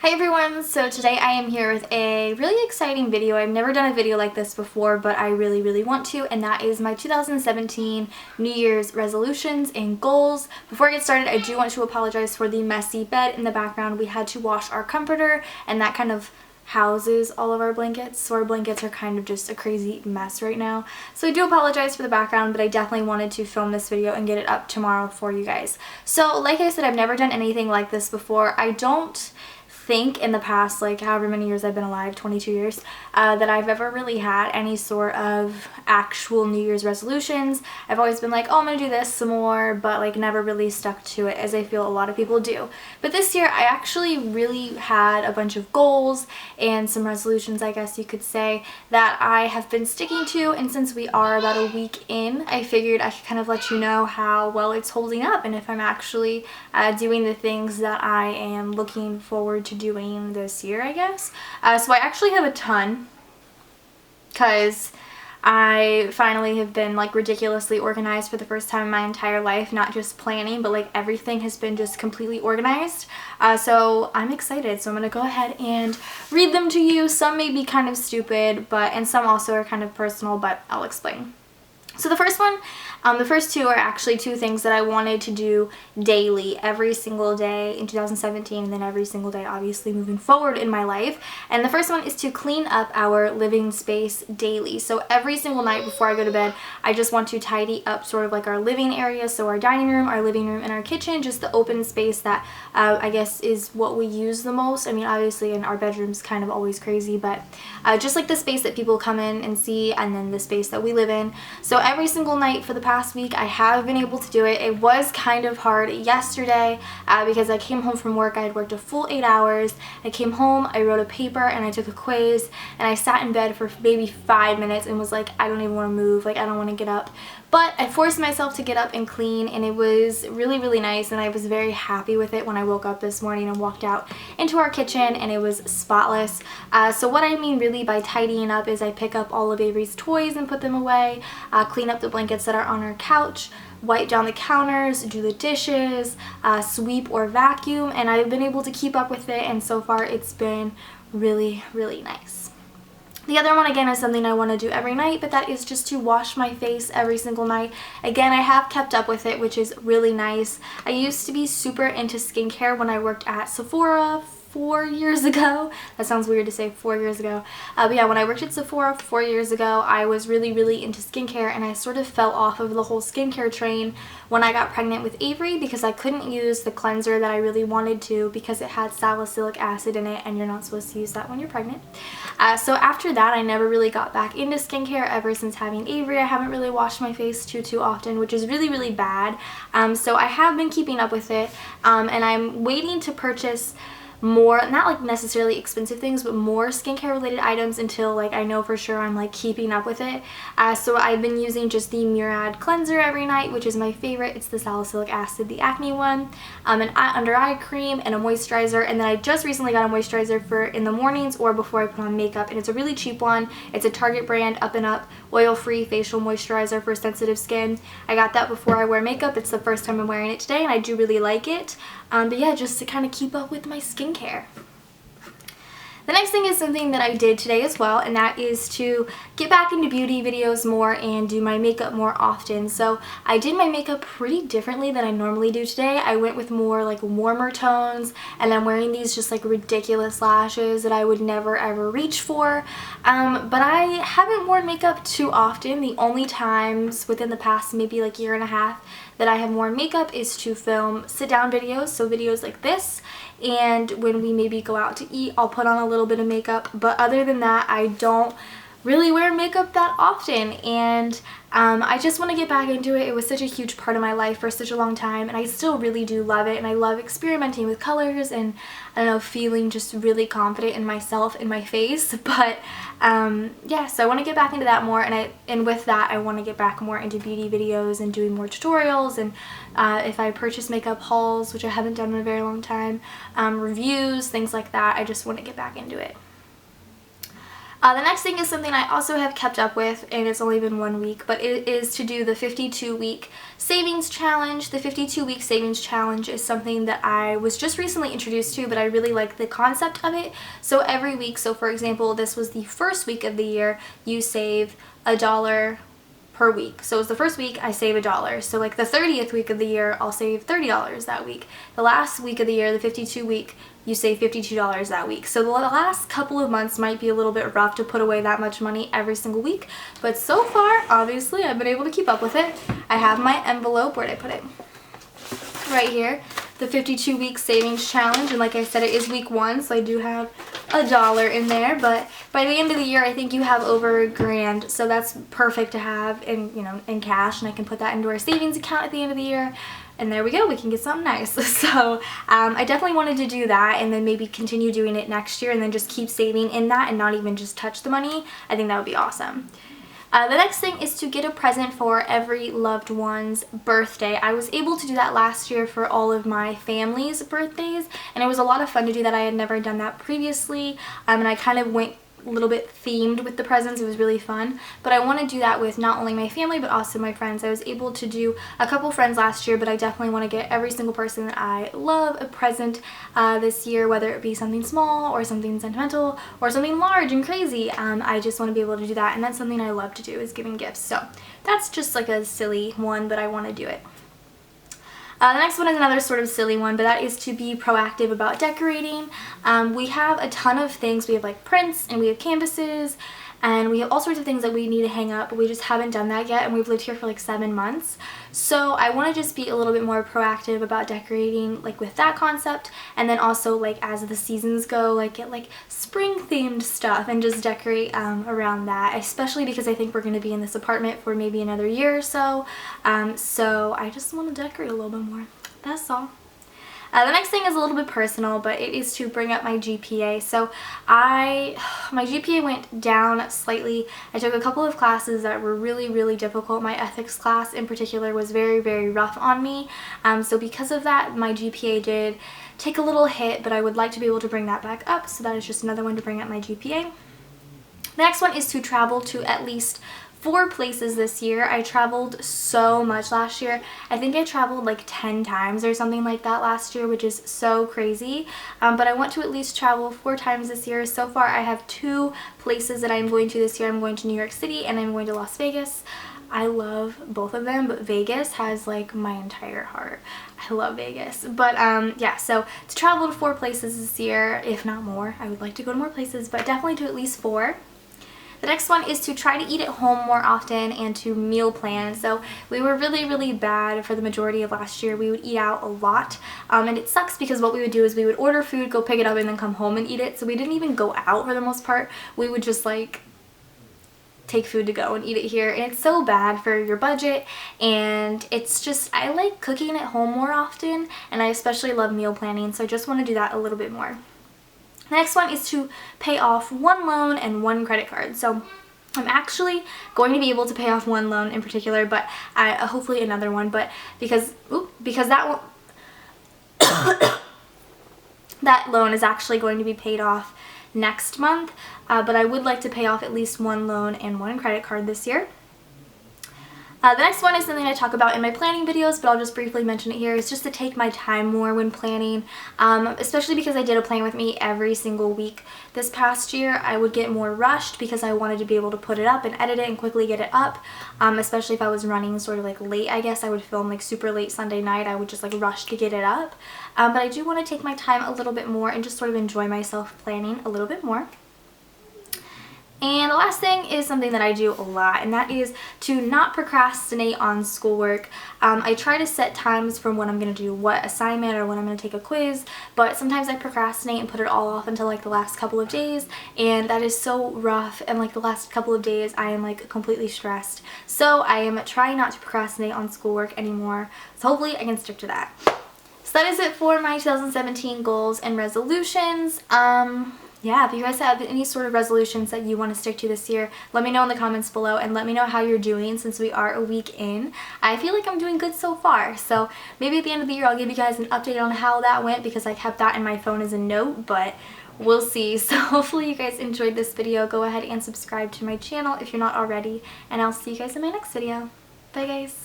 Hi everyone, so today I am here with a really exciting video. I've never done a video like this before, but I really want to, and that is my 2017 New Year's resolutions and goals. Before I get started, I do want to apologize for the messy bed in the background. We had to wash our comforter, and that kind of houses all of our blankets, so our blankets are kind of just a crazy mess right now. So I do apologize for the background, but I definitely wanted to film this video and get it up tomorrow for you guys. So like I said, I've never done anything like this before. I don't think in the past, like however many years I've been alive, 22 years, that I've ever really had any sort of actual New Year's resolutions. I've always been like, oh, I'm gonna do this some more, but like never really stuck to it, as I feel a lot of people do. But this year I actually really had a bunch of goals and some resolutions, I guess you could say, that I have been sticking to, and since we are about a week in, I figured I could kind of let you know how well it's holding up and if I'm actually doing the things that I am looking forward to doing this year, I guess. So I actually have a ton, because I finally have been like ridiculously organized for the first time in my entire life, not just planning, but like everything has been just completely organized. So I'm excited, so I'm gonna go ahead and read them to you. Some may be kind of stupid, and some also are kind of personal, but I'll explain. So the first one, the first two are actually two things that I wanted to do daily, every single day in 2017, and then every single day obviously moving forward in my life. And the first one is to clean up our living space daily. So every single night before I go to bed, I just want to tidy up sort of like our living area, so our dining room, our living room, and our kitchen, just the open space that I guess is what we use the most. I mean, obviously in our bedroom's kind of always crazy, but just like the space that people come in and see, and then the space that we live in. So every single night for the past week I have been able to do it. It was kind of hard yesterday because I came home from work. I had worked a full 8 hours. I came home, I wrote a paper, and I took a quiz, and I sat in bed for maybe 5 minutes and was like, I don't even want to move, like I don't want to get up. But I forced myself to get up and clean, and it was really nice, and I was very happy with it when I woke up this morning and walked out into our kitchen, and it was spotless. So what I mean really by tidying up is I pick up all of Avery's toys and put them away, clean up the blankets that are on our couch, wipe down the counters, do the dishes, sweep or vacuum, and I've been able to keep up with it, and so far it's been really nice. The other one, again, is something I want to do every night, but that is just to wash my face every single night. Again, I have kept up with it, which is really nice. I used to be super into skincare when I worked at Sephora 4 years ago. That sounds weird to say 4 years ago. But yeah, when I worked at Sephora 4 years ago, I was really into skincare, and I sort of fell off of the whole skincare train when I got pregnant with Avery because I couldn't use the cleanser that I really wanted to because it had salicylic acid in it, and you're not supposed to use that when you're pregnant. So after that, I never really got back into skincare ever since having Avery. I haven't really washed my face too often, which is really bad. So I have been keeping up with it, and I'm waiting to purchase more, not like necessarily expensive things, but more skincare related items until like I know for sure I'm like keeping up with it. So I've been using just the Murad cleanser every night, which is my favorite. It's the salicylic acid, the acne one, an under eye cream, and a moisturizer. And then I just recently got a moisturizer for in the mornings or before I put on makeup, and it's a really cheap one. It's a Target brand, Up and Up oil-free facial moisturizer for sensitive skin. I got that before I wear makeup. It's the first time I'm wearing it today, and I do really like it. But yeah, just to kind of keep up with my skincare. The next thing is something that I did today as well, and that is to get back into beauty videos more and do my makeup more often. So I did my makeup pretty differently than I normally do today. I went with more like warmer tones, and I'm wearing these just like ridiculous lashes that I would never ever reach for. But I haven't worn makeup too often. The only times within the past maybe like year and a half that I have worn makeup is to film sit down videos, so videos like this, and when we maybe go out to eat I'll put on a little bit of makeup, but other than that I don't really wear makeup that often, and I just want to get back into it. It was such a huge part of my life for such a long time, and I still really do love it, and I love experimenting with colors and I don't know, feeling just really confident in myself and my face. But yeah, so I want to get back into that more, and with that I want to get back more into beauty videos and doing more tutorials, and if I purchase makeup hauls, which I haven't done in a very long time, reviews, things like that. I just want to get back into it. The next thing is something I also have kept up with, and it's only been 1 week, but it is to do the 52-week savings challenge. The 52-week savings challenge is something that I was just recently introduced to, but I really like the concept of it. So every week, so for example, this was the first week of the year, you save $1 per week. So it's the first week I save $1. So like the 30th week of the year, I'll save $30 that week. The last week of the year, the 52 week, you save $52 that week. So the last couple of months might be a little bit rough to put away that much money every single week, but so far, obviously, I've been able to keep up with it. I have my envelope. Where'd I put it? Right here, the 52-week savings challenge, and like I said, it is week 1, so I do have $1 in there, but by the end of the year, I think you have over $1,000, so that's perfect to have in, you know, in cash, and I can put that into our savings account at the end of the year. And there we go, we can get something nice. So I definitely wanted to do that and then maybe continue doing it next year and then just keep saving in that and not even just touch the money. I think that would be awesome. The next thing is to get a present for every loved one's birthday. I was able to do that last year for all of my family's birthdays, and it was a lot of fun to do that. I had never done that previously, and I kind of went a little bit themed with the presents. It was really fun, but I want to do that with not only my family but also my friends. I was able to do a couple friends last year, but I definitely want to get every single person that I love a present this year, whether it be something small or something sentimental or something large and crazy. I just want to be able to do that, and that's something I love to do, is giving gifts. So that's just like a silly one, but I want to do it. The next one is another sort of silly one, but that is to be proactive about decorating. We have a ton of things. We have like prints and we have canvases and we have all sorts of things that we need to hang up, but we just haven't done that yet, and we've lived here for like 7 months. So I want to just be a little bit more proactive about decorating, like with that concept, and then also like as the seasons go, like get like spring themed stuff and just decorate around that, especially because I think we're going to be in this apartment for maybe another year or so. So I just want to decorate a little bit more. That's all. The next thing is a little bit personal, but it is to bring up my GPA. So my GPA went down slightly. I took a couple of classes that were really, really difficult. My ethics class in particular was very, very rough on me. So because of that, my GPA did take a little hit, but I would like to be able to bring that back up. So that is just another one to bring up my GPA. The next one is to travel to at least 4 places this year. I traveled so much last year. I think I traveled like 10 times or something like that last year, which is so crazy. But I want to at least travel 4 times this year. So far I have 2 places that I'm going to this year. I'm going to New York City and I'm going to Las Vegas. I love both of them, but Vegas has like my entire heart. I love Vegas. But yeah, so to travel to 4 places this year, if not more. I would like to go to more places, but definitely to at least 4. The next one is to try to eat at home more often and to meal plan. So we were really, really bad for the majority of last year. We would eat out a lot, and it sucks because what we would do is we would order food, go pick it up, and then come home and eat it. So we didn't even go out for the most part. We would just like take food to go and eat it here, and it's so bad for your budget. And it's just, I like cooking at home more often, and I especially love meal planning, so I just want to do that a little bit more. The next one is to pay off 1 loan and 1 credit card. So I'm actually going to be able to pay off 1 loan in particular, but hopefully another one, but because that one that loan is actually going to be paid off next month, but I would like to pay off at least 1 loan and 1 credit card this year. The next one is something I talk about in my planning videos, but I'll just briefly mention it here. It's just to take my time more when planning, especially because I did a plan with me every single week. This past year, I would get more rushed because I wanted to be able to put it up and edit it and quickly get it up, especially if I was running sort of like late, I guess. I would film like super late Sunday night. I would just like rush to get it up. But I do want to take my time a little bit more and just sort of enjoy myself planning a little bit more. And the last thing is something that I do a lot, and that is to not procrastinate on schoolwork. I try to set times from when I'm going to do what assignment or when I'm going to take a quiz, but sometimes I procrastinate and put it all off until like the last couple of days, and that is so rough. And like the last couple of days I am like completely stressed. So I am trying not to procrastinate on schoolwork anymore. So hopefully I can stick to that. So that is it for my 2017 goals and resolutions. Yeah, if you guys have any sort of resolutions that you want to stick to this year, let me know in the comments below, and let me know how you're doing since we are a week in. I feel like I'm doing good so far, so maybe at the end of the year I'll give you guys an update on how that went because I kept that in my phone as a note, but we'll see. So hopefully you guys enjoyed this video. Go ahead and subscribe to my channel if you're not already, and I'll see you guys in my next video. Bye guys.